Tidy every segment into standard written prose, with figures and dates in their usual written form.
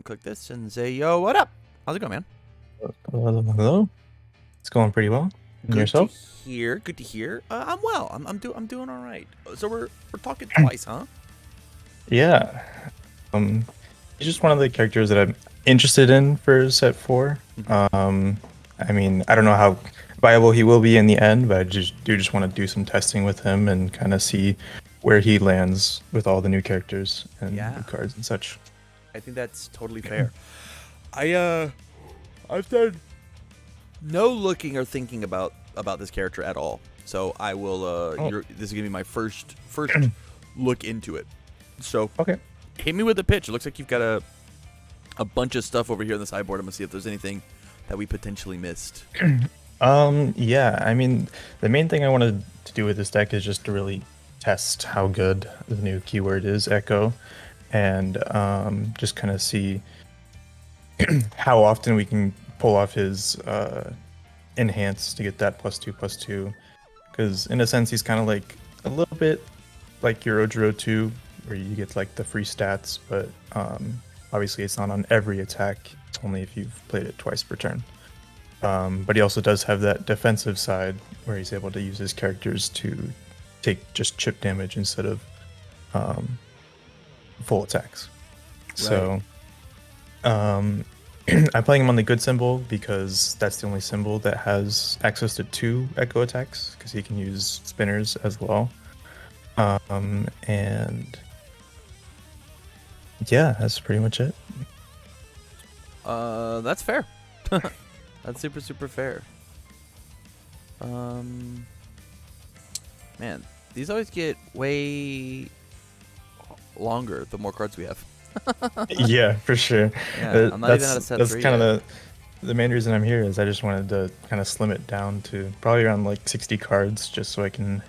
Click this and say, yo, what up? How's it going, man? Hello. It's going pretty well. And Good to yourself? hear. Good to hear. I'm well. I'm doing all right. So we're talking twice, huh? Yeah. He's just one of the characters that I'm interested in for set four. Mhm. I mean, I don't know how viable he will be in the end, but I just want to do some testing with him and kind of see where he lands with all the new characters and Yeah, new cards and such. I think that's totally fair. I've done no looking or thinking about this character at all. So I will. Oh, This is gonna be my first look into it. So okay. hit me with a pitch. It looks like you've got a bunch of stuff over here on the sideboard. I'm gonna see if there's anything that we potentially missed. Yeah, I mean, the main thing I wanted to do with this deck is just to really test how good the new keyword is, Echo, and just kind of see how often we can pull off his enhance to get that +2/+2. Because in a sense, he's kind of like a little bit like Eurodro 2, where you get like the free stats, but obviously it's not on every attack. It's only if you've played it twice per turn. But he also does have that defensive side where he's able to use his characters to take just chip damage instead of um, full attacks. So I'm playing him on the good symbol because that's the only symbol that has access to 2 echo attacks because he can use spinners as well. And yeah, that's pretty much it. That's fair. That's super fair. Um, Man, these always get way longer the more cards we have. Yeah, for sure. Yeah, I'm not even at a set That's three kind yet. of the main reason I'm here is I just wanted to kind of slim it down to probably around like 60 cards just so I can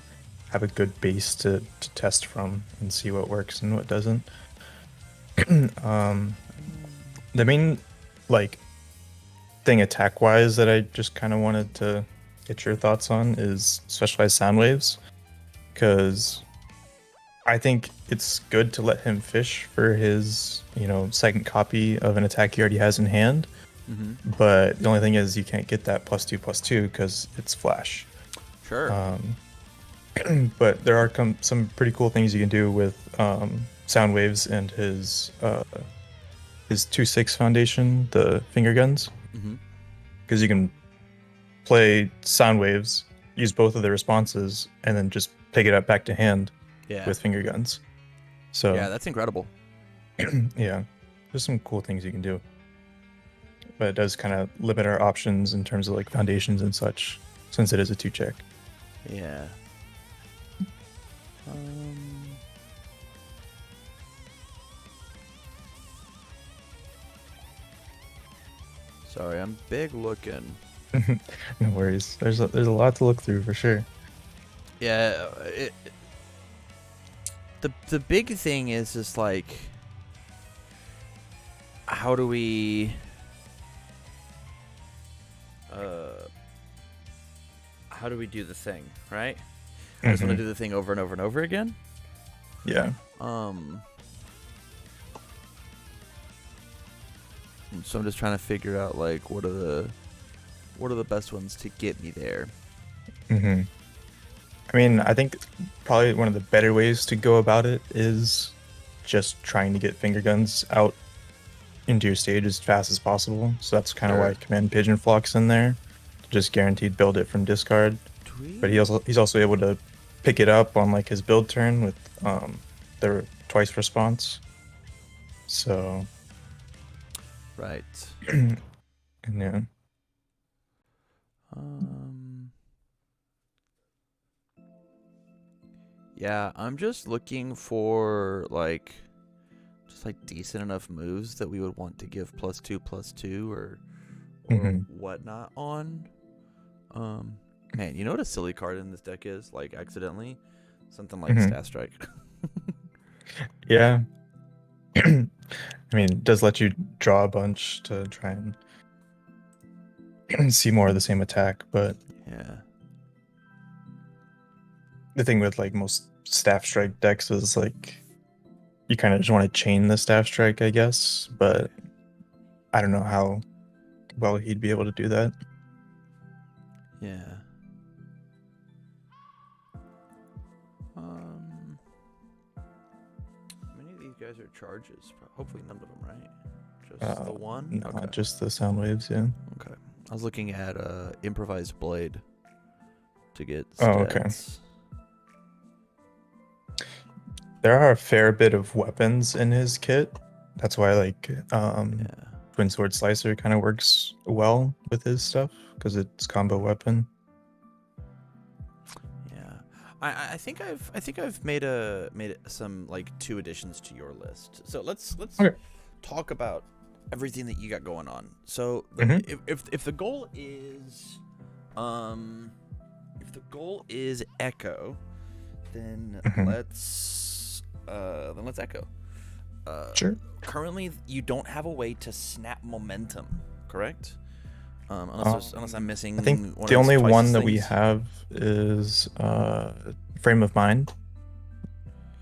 have a good base to test from and see what works and what doesn't. um, the main like thing attack wise that I just kind of wanted to get your thoughts on is specialized sound waves because I think it's good to let him fish for his, second copy of an attack he already has in hand. Mm-hmm. But the only thing is you can't get that +2/+2 because it's flash. Sure. Um, but there are some pretty cool things you can do with sound waves and his 2/6 foundation, the finger guns, Mm-hmm. because you can play sound waves, use both of the responses, and then just pick it up back to hand Yeah. with finger guns. So Yeah, that's incredible. yeah, there's some cool things you can do, but it does kind of limit our options in terms of like foundations and such, since it is a 2-check. Yeah. Um. Sorry, I'm big looking. No worries. There's a lot to look through for sure. Yeah. The big thing is just like, how do we uh how do we do the thing, right? I just want to Mhm. do the thing over and over and over again. Yeah. Um, so I'm just trying to figure out like what are the best ones to get me there. hmm I mean, I think probably one of the better ways to go about it is just trying to get finger guns out into your stage as fast as possible. So that's kind of why Sure. Command Pigeon Flock's in there. Just guaranteed build it from discard. But Tweet. he's also able to pick it up on like his build turn with the twice response. So Right. yeah. Um. Yeah, I'm just looking for like just like decent enough moves that we would want to give +2/+2 or hmm whatnot on. Um, Man, you know what a silly card in this deck is? Like accidentally, something like hmm Staff Strike. Yeah. I mean, it does let you draw a bunch to try and see more of the same attack, but Yeah. the thing with like most staff strike decks is like you kind of just want to chain the staff strike, I guess. But I don't know how well he'd be able to do that. Yeah. How many of these guys are charges? Hopefully none of them, right? Just the one? No, Okay. just the sound waves, yeah. Okay. I was looking at improvised blade to get Oh, okay. stats. There are a fair bit of weapons in his kit. That's why, like, Yeah. Twin Sword Slicer kind of works well with his stuff because it's combo weapon. Yeah. I think I've made some like 2 additions to your list. So let's Okay. talk about everything that you got going on. So Mhm. if the goal is Echo, then Mhm. let's Echo. Sure. Currently, you don't have a way to snap momentum, correct? Unless I'm missing I think one the of these only twice one that we things. have is Frame of Mind.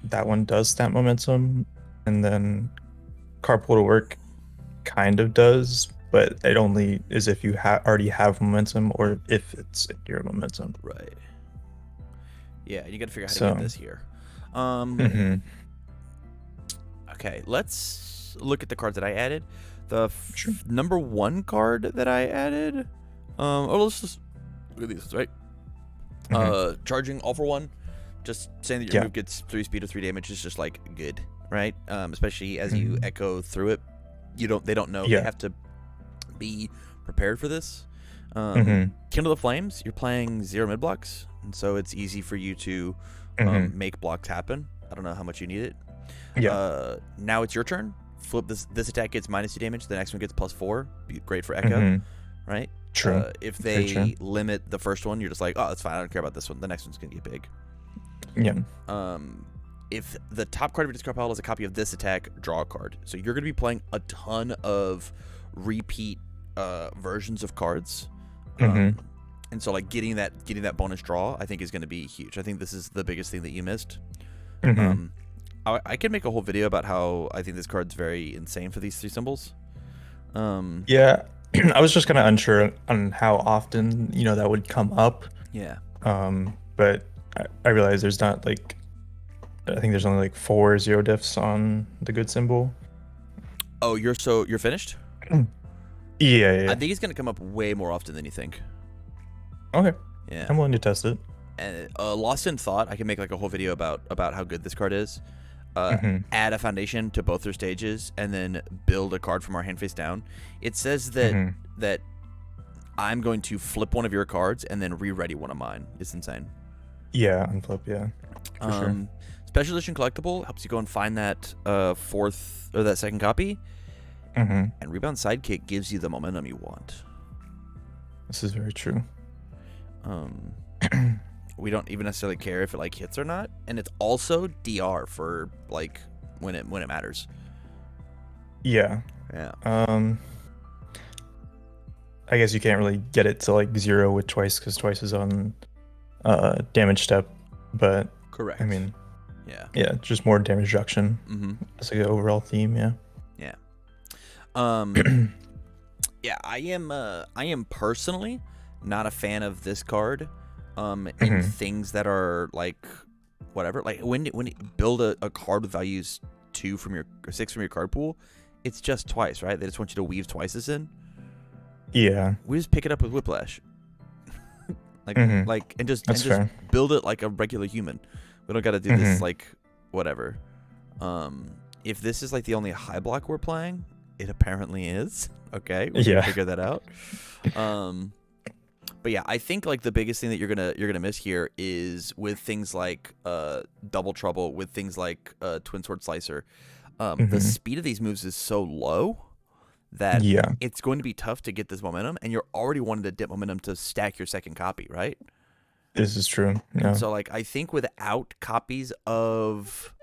That one does snap momentum, and then Carpool to Work kind of does, but it only is if you already have momentum or if it's your momentum. Right. Yeah, you got to figure out how to get So, this here. Um, mhm. okay, let's look at the cards that I added. The Sure. number 1 card that I added. Let's just look at these, right? Mhm. Charging all for 1. Just saying that your Yeah. move gets 3 speed or 3 damage is just like good, right? Especially as you Mhm. echo through it. They don't know. They Yeah. have to be prepared for this. Mhm. Kindle the Flames, you're playing 0 mid blocks, and so it's easy for you to Mhm. make blocks happen. I don't know how much you need it. Yeah. Now it's your turn. Flip this attack gets -2 damage. The next one gets +4. Great for Echo, Mhm. right? True. If Very true. they limit the first one, you're just like, oh, that's fine. I don't care about this one. The next one's gonna get big. Yeah. If the top card of your discard pile is a copy of this attack, draw a card. So you're going to be playing a ton of repeat versions of cards. Mhm. And so like getting that bonus draw, I think is going to be huge. I think this is the biggest thing that you missed. Mhm. I could make a whole video about how I think this card's very insane for these 3 symbols. Yeah. I was just kind of unsure on how often, that would come up. Yeah. But I realize there's not like, I think there's only like 4 zero diffs on the good symbol. Oh, you're finished? Yeah, yeah, I yeah. think it's going to come up way more often than you think. Okay. Yeah. I'm willing to test it. And Lost in Thought, I can make like a whole video about how good this card is. Mhm. Add a foundation to both their stages, and then build a card from our hand face down. It says that Mhm. that I'm going to flip one of your cards and then re-ready one of mine. It's insane. Yeah, unflip, yeah. For sure. Special edition collectible helps you go and find that fourth or that second copy, Mhm. and Rebound Sidekick gives you the momentum you want. This is very true. We don't even necessarily care if it like hits or not, and it's also DR for like when it matters. Yeah. Yeah. I guess you can't really get it to like 0 with twice because twice is on damage step, but Correct. I mean, yeah, just more damage reduction. That's like the overall theme, yeah. Yeah. Yeah, I am personally not a fan of this card. In things that are like whatever, like when you build a card with values 2 from your or 6 from your card pool, it's just twice, right? They just want you to weave twices in. Yeah. We just pick it up with Whiplash, like and just fair. build it like a regular human. We don't got to do this like whatever. If this is like the only high block we're playing, it apparently is. Okay, we can figure that out. But yeah, I think like the biggest thing that you're gonna miss here is with things like Double Trouble, with things like Twin Sword Slicer. The speed of these moves is so low that it's going to be tough to get this momentum, and you're already wanting to dip momentum to stack your second copy, right? This is true. Yeah. And so like I think without copies of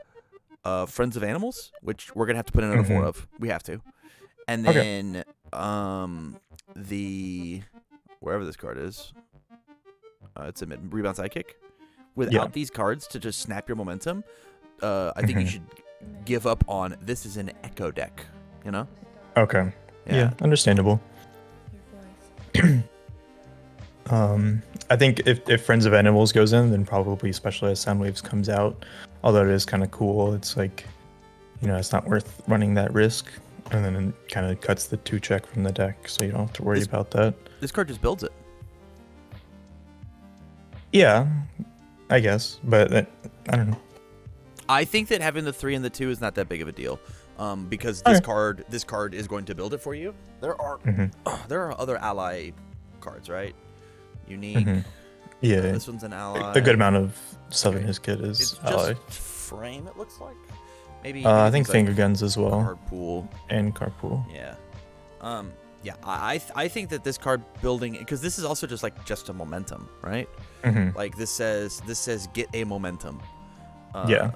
Friends of Animals, which we're gonna have to put in another 4 of, we have to, and then the wherever this card is, it's a rebound sidekick. Without these cards to just snap your momentum, I think you should give up on this is an Echo deck, you know? Okay. Yeah, understandable. I think if Friends of Animals goes in, then probably Specialized Sound Waves comes out. Although it is kind of cool, it's like, it's not worth running that risk. And then it kind of cuts the 2-check from the deck, so you don't have to worry about that. This card just builds it. Yeah, I guess, but I don't know. I think that having the 3 and the 2 is not that big of a deal, because this card is going to build it for you. There are other ally cards, right? Unique. Yeah, this one's an ally. A good amount of stuff in his kit is it's ally. Just frame, it looks like. Maybe I think finger like guns as well. Card pool. And card pool. Yeah. Yeah, I think that this card building, because this is also just a momentum, right? Like this says get a momentum. Yeah.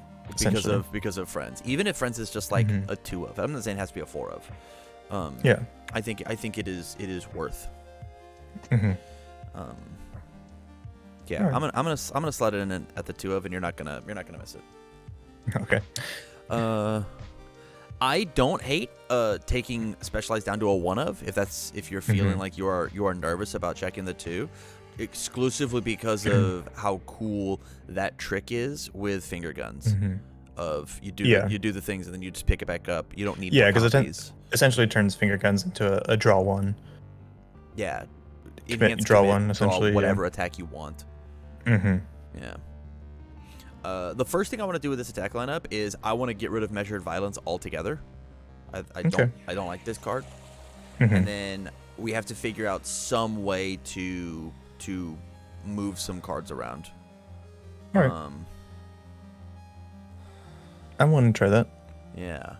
Because of Friends. Even if Friends is just like a 2 of. I'm not saying it has to be a 4 of. Yeah. I think it is worth. Yeah, right. I'm gonna slide it in at the 2 of, and you're not gonna miss it. Okay. I don't hate taking Specialized down to a 1 of if you're feeling like you are nervous about checking the 2, exclusively because of how cool that trick is with finger guns. Of you do the things and then you just pick it back up. You don't need because it essentially turns finger guns into a draw 1. Yeah, draw 1 essentially. Draw whatever attack you want. Yeah. The first thing I want to do with this attack lineup is I want to get rid of Measured Violence altogether. I don't like this card. And then we have to figure out some way to move some cards around. All right. I want to try that. Yeah.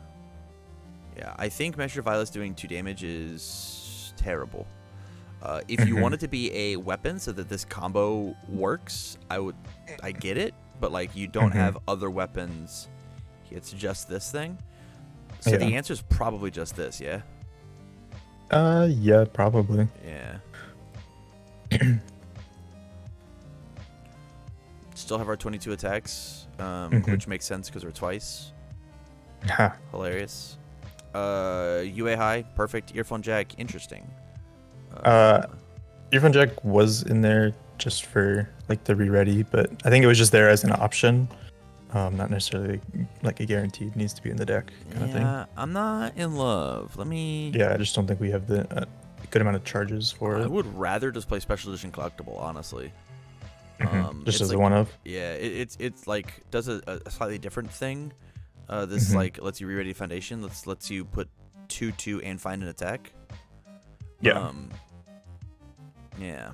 Yeah, I think Measured Violence doing 2 damage is terrible. If you want it to be a weapon so that this combo works, I get it. But like you don't have other weapons, it's just this thing. So the answer is probably just this, yeah. Yeah, probably. Yeah. Still have our 22 attacks, which makes sense because we're twice. Hilarious. UA high, perfect. Earphone jack, interesting. Earphone jack was in there just for like the re-ready, but I think it was just there as an option, not necessarily like a guaranteed needs to be in the deck kind of thing. I'm not in love. I just don't think we have the good amount of charges for it. I would rather just play Special Edition Collectible, honestly. Just as a 1 of. Yeah, it's like does a slightly different thing. This like lets you re-ready Foundation. Lets you put 2/2 and find an attack. Yeah. Yeah.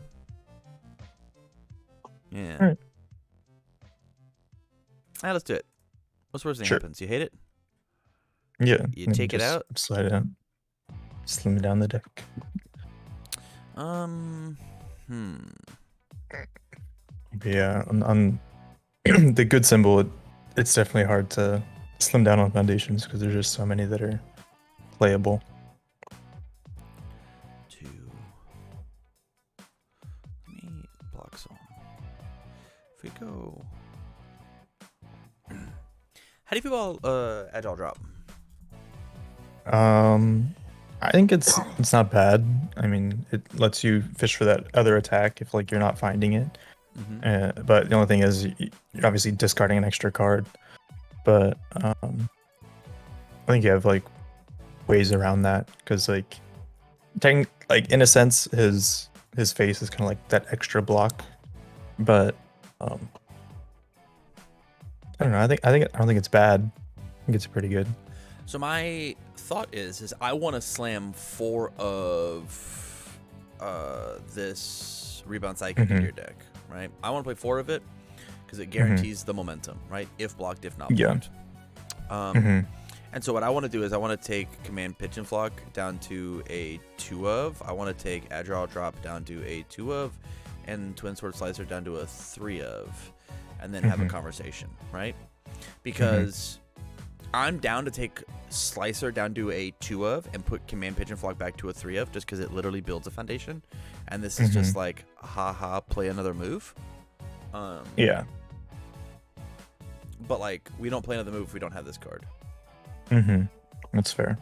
Yeah. All right. Let's do it. What's the worst thing happens? You hate it? Yeah. You take it out? Slide it out. Slim it down the deck. Yeah, on the good symbol, it's definitely hard to slim down on foundations because there's just so many that are playable. 2. Let me block some. If we go, how do you feel about Agile Drop? I think it's not bad. I mean, it lets you fish for that other attack if like you're not finding it. But the only thing is you're obviously discarding an extra card. But I think you have like ways around that because like in a sense his face is kind of like that extra block. But I don't know. I don't think it's bad. I think it's pretty good. So my thought is I want to slam 4 of this Rebound Psychic into your deck, right? I want to play 4 of it because it guarantees the momentum, right? If blocked, if not blocked. And so what I want to do is I want to take Command Pigeon Flock down to a 2 of. I want to take Agile Drop down to a 2 of, and Twin Sword Slicer down to a 3 of, and then have a conversation, right? Because I'm down to take Slicer down to a 2 of and put Command Pigeon Flock back to a 3 of just because it literally builds a foundation. And this is just like, haha, play another move. Yeah. But like, we don't play another move if we don't have this card. That's fair.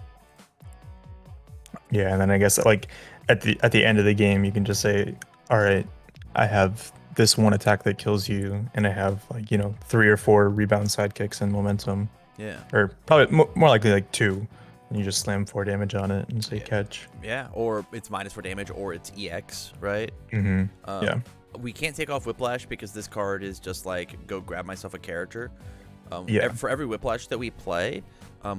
Yeah, and then I guess like at the end of the game, you can just say, all right, I have this one attack that kills you, and I have like 3 or 4 rebound sidekicks and momentum, Yeah. or probably more likely like 2, and you just slam 4 damage on it and say Yeah. catch. Yeah. Or it's -4 damage, or it's EX, right? Mm-hmm. Um, Yeah. we can't take off Whiplash because this card is just like go grab myself a character. Yeah. For every Whiplash that we play,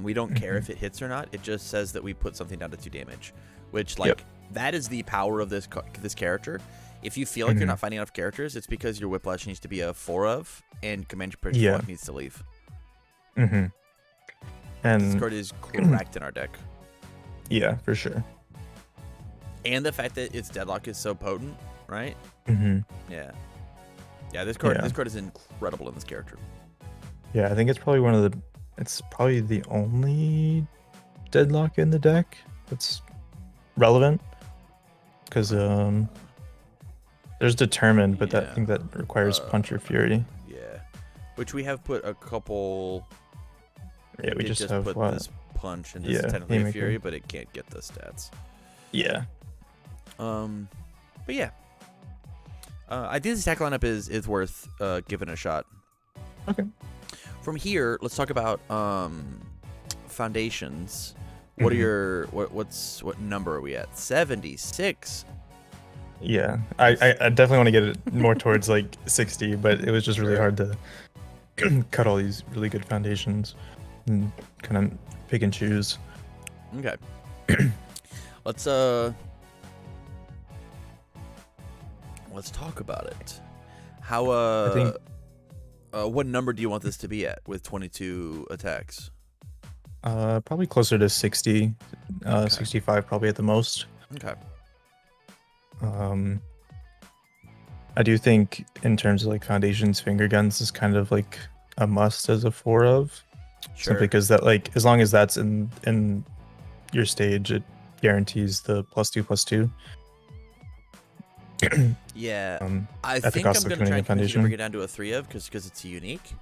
we don't care Mm-hmm. if it hits or not. It just says that we put something down to 2 damage, which Yep. like that is the power of this character. If you feel like you're Mm-hmm. not finding enough characters, it's because your Whiplash needs to be a 4 of, and Command Your Purchase Yeah. Block needs to leave. Mm-hmm. This And card is correct in our deck. yeah, for sure. And the fact that its Deadlock is so potent, right? Mm-hmm. Yeah. Yeah, this card Yeah. this card is incredible in this character. Yeah, I think it's probably it's probably the only deadlock in the deck that's relevant, because there's determined, but that I Yeah. think that requires punch or fury. Yeah. Which we have put a couple. Yeah, we did just have put what? this punch and this Yeah, is technically a Haymaker. fury, but it can't get the stats. Yeah. But yeah. I think this attack lineup is worth giving a shot. Okay. From here, let's talk about foundations. What are Mhm. your what number are we at? 76. Yeah, I definitely want to get it more towards like 60, but it was just really Sure. hard to cut all these really good foundations and kind of pick and choose. Okay. Let's talk about it. How I think what number do you want this to be at with 22 attacks? probably closer to 60, Okay. 65 probably at the most. Okay. I do think in terms of like foundations, finger guns is kind of like a must as a 4 of. Sure. Simply because that, like, as long as that's in your stage, it guarantees the +2/+2. Yeah. I at the think cost I'm of going to try committing a and convince you to foundation. bring it down to a 3 of because it's unique.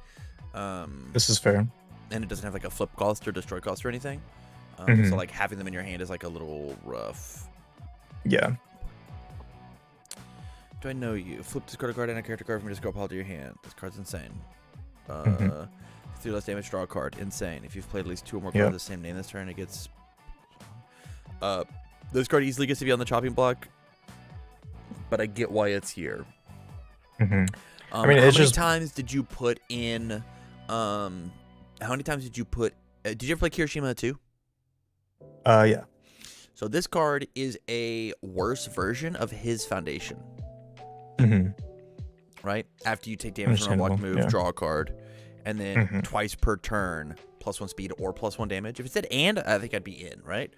This is fair. And it doesn't have like a flip cost or destroy cost or anything. Mhm. So like having them in your hand is like a little rough. Yeah. Do I know you? Flip discard a card and a character card from your discard pile to your hand. This card's insane. Mhm. 3 less damage, draw a card. Insane. If you've played at least 2 or more Yep. cards of the same name this turn, it gets. This card easily gets to be on the chopping block, but I get why it's here. Mhm. I mean, how it's many just- times did you put in? How many times did you put? Did you ever play Kirishima 2? Yeah. So this card is a worse version of his foundation, Mhm. right? After you take damage from a block Understandable, move, yeah. draw a card, and then Mhm. twice per turn, +1 speed or +1 damage. If it said and, I think I'd be in, right?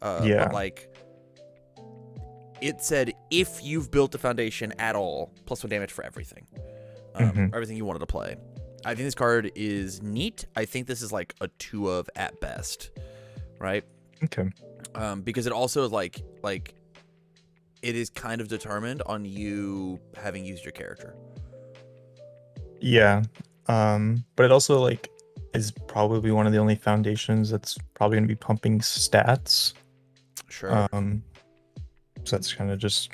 Yeah. But like, it said if you've built a foundation at all, +1 damage for everything, Mhm. everything you wanted to play. I think this card is neat. I think this is like a 2 of at best, right? Okay. Because it also is like it is kind of determined on you having used your character. Yeah. But it also like is probably one of the only foundations that's probably going to be pumping stats. Sure. So that's kind of just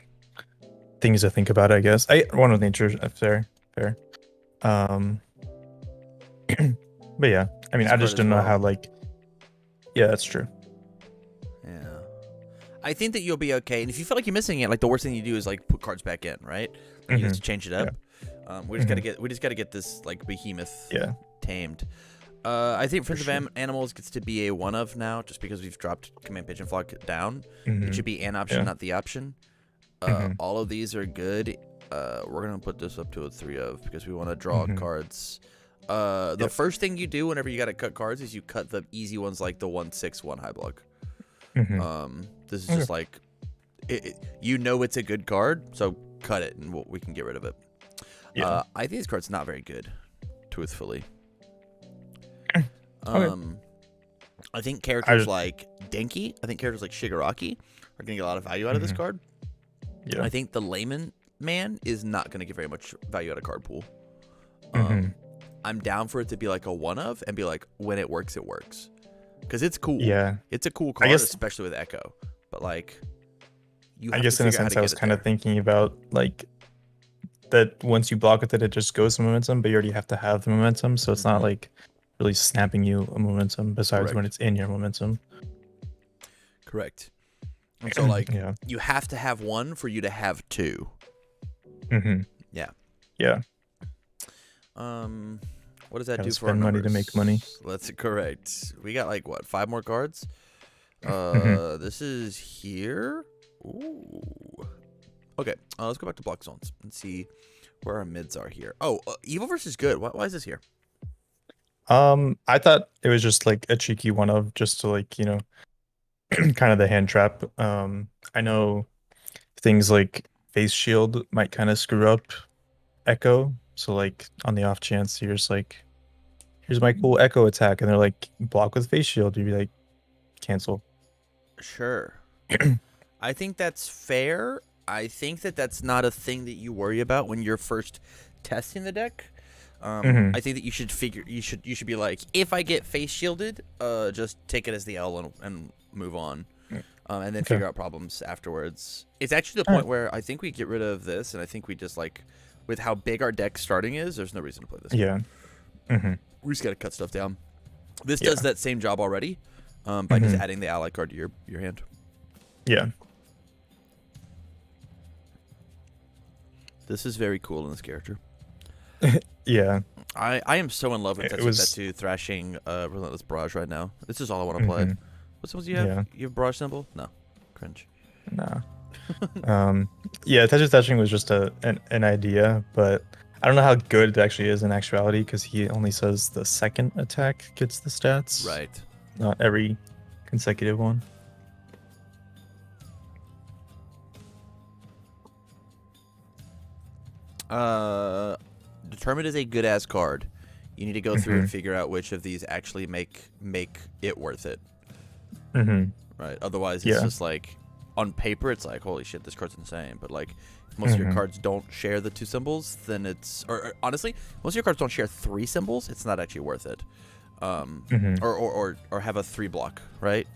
things to think about, I guess. One of nature, fair. But yeah, I mean, This I card just as don't know well. how like. Yeah, that's true. Yeah. I think that you'll be okay. And if you feel like you're missing it, like the worst thing you do is like put cards back in, right? Like you just change it up. We just gotta get this like behemoth Yeah. tamed. I think Friends of Animals gets to be a 1 of now, just because we've dropped Command Pigeon Flock down. It should be an option, Yeah. not the option. All of these are good. We're gonna put this up to a 3 of because we want to draw cards. The first thing you do whenever you gotta cut cards is you cut the easy ones like the 1/6/1 high block. This is just like you know it's a good card, so cut it and we can get rid of it. Yeah. I think this card's not very good, truthfully. Okay. I think characters like Denki, I think characters like Shigaraki are gonna get a lot of value out of this card. Yeah. I think the layman man is not gonna get very much value out of card pool. I'm down for it to be like a 1 of and be like when it works, because it's cool. Yeah. It's a cool card, guess- especially with Echo. but like you I have to guess in a figure out how sense to I get was it kind of there. thinking about like that once you block with it, it just goes to momentum, but you already have to have the momentum, so it's not Hmm. like really snapping you a momentum besides when Correct. it's in your momentum. Correct. And so like Yeah. you have to have one for you to have two. Hmm. Yeah. Yeah. Um, what does that Gotta do for our spend money to make money. numbers? Let's correct. We got like what, 5 more cards? Hmm. This is here. Ooh. Okay. Let's go back to block zones and see where our mids are here. Oh, evil versus good. Why is this here? I thought it was just like a cheeky one of just to like, kind of the hand trap. I know things like face shield might kind of screw up echo. So like on the off chance you're just like, here's my cool echo attack, and they're like block with face shield, you'd be like, cancel. Sure. I think that's fair. I think that that's not a thing that you worry about when you're first testing the deck. Hmm. I think that you should be like, if I get face shielded, just take it as the L and move on, and then Okay. figure out problems afterwards. It's actually the All point right. where I think we get rid of this, and I think we just like, with how big our deck starting is, there's no reason to play this here. Yeah. Hmm. We just gotta cut stuff down. This does Yeah. that same job already, by just Hmm. adding the ally card to your hand. Yeah. This is very cool in this character. Yeah. I am so in love with It was. Tetsu thrashing Relentless Barrage right now. This is all I want to play. Hmm. What symbols do you have? Yeah. You have Barrage symbol? No. Cringe. Nah. Yeah, Tetris Touching was just an idea, but I don't know how good it actually is in actuality because he only says the second attack gets the stats, Right. not every consecutive one. Determined is a good ass card. You need to go through Hmm. and figure out which of these actually make it worth it. Hmm. Right. Otherwise, it's Yeah. just like on paper, it's like holy shit, this card's insane. But like, if most of your Hmm. cards don't share the 2 symbols, then it's or honestly, most of your cards don't share 3 symbols. It's not actually worth it. Hmm. Or have a 3 block, right?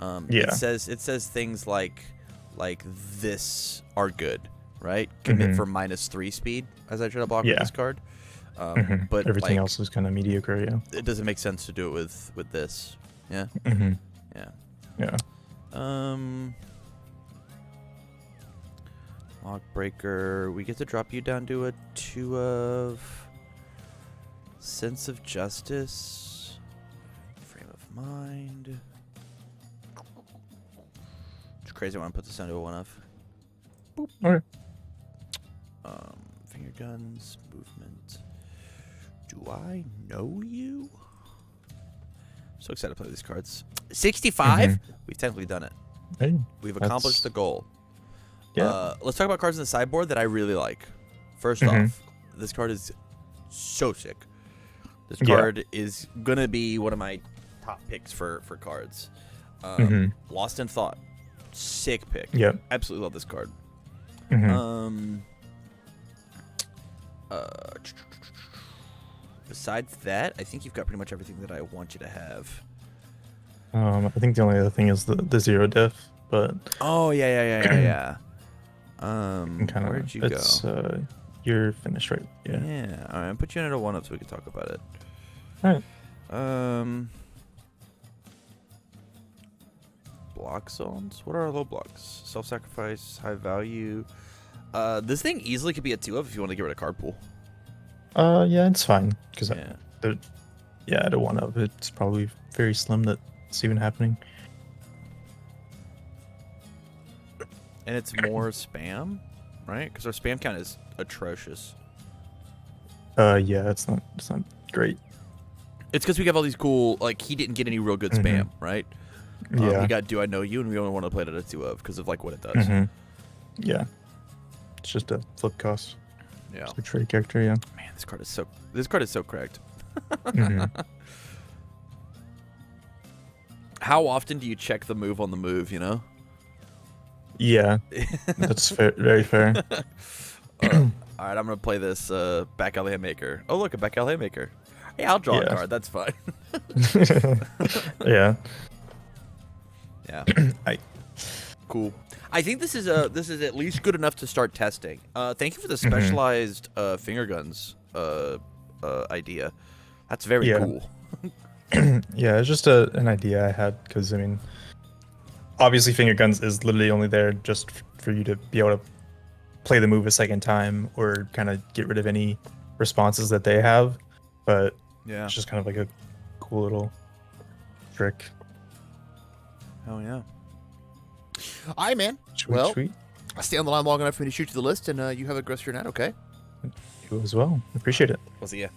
Yeah. It says things like this are good, right? Commit Hmm. for -3 speed as I try to block with Yeah. this card. Hmm. But Everything like else is kind of mediocre. Yeah. it doesn't make sense to do it with this. Yeah. Hmm. Yeah. Yeah. Lockbreaker. We get to drop you down to a 2 of Sense of Justice. Frame of Mind. It's crazy when I put this down to a 1 of. Okay. Finger guns, movement. Do I know you? So excited to play these cards. 65? We've technically done it. Hey, We've accomplished the that's goal. yeah. Let's talk about cards in the sideboard that I really like. First off, this card is so sick. This Yeah. card is going to be one of my top picks for cards. Lost in Thought. Sick pick. Yeah. Absolutely love this card. Hmm. Besides that, I think you've got pretty much everything that I want you to have. I think the only other thing is the zero diff, but Oh, yeah. kind Where'd of you it's go? you're finished, right? Yeah. Yeah. All right. I'll put you in at a 1 up so we can talk about it. All right. Block zones. What are our low blocks? Self-sacrifice, high value. This thing easily could be a 2 of if you want to get rid of card pool. Yeah, it's fine because Yeah. at a one of it's probably very slim that it's even happening. And it's more spam, right? Because our spam count is atrocious. Yeah, it's not great. It's because we have all these cool, like, he didn't get any real good spam, right? Yeah. We got Do I Know You, and we only want to play it at a 2 of because of, like, what it does. Yeah. It's just a flip cost. Yeah. It's a trade character, yeah. Man, this card is so cracked. How often do you check the move on the move, you know? Yeah. That's fair, very fair. All right, I'm going to play this back alley haymaker. Oh, look, a back alley haymaker. Hey, I'll draw a card. That's fine. Yeah. Yeah. Cool. I think this is at least good enough to start testing. Thank you for the Mm-hmm. specialized finger guns idea. That's very Yeah. cool. Yeah, it's just an idea I had because I mean, obviously, finger guns is literally only there just for you to be able to play the move a second time or kind of get rid of any responses that they have. But Yeah. it's just kind of like a cool little trick. Oh yeah. All right, man. Sweet, Well, sweet. I stay on the line long enough for me to shoot you the list, and you have a rest of your night, okay? You as well. Appreciate it. We'll see ya.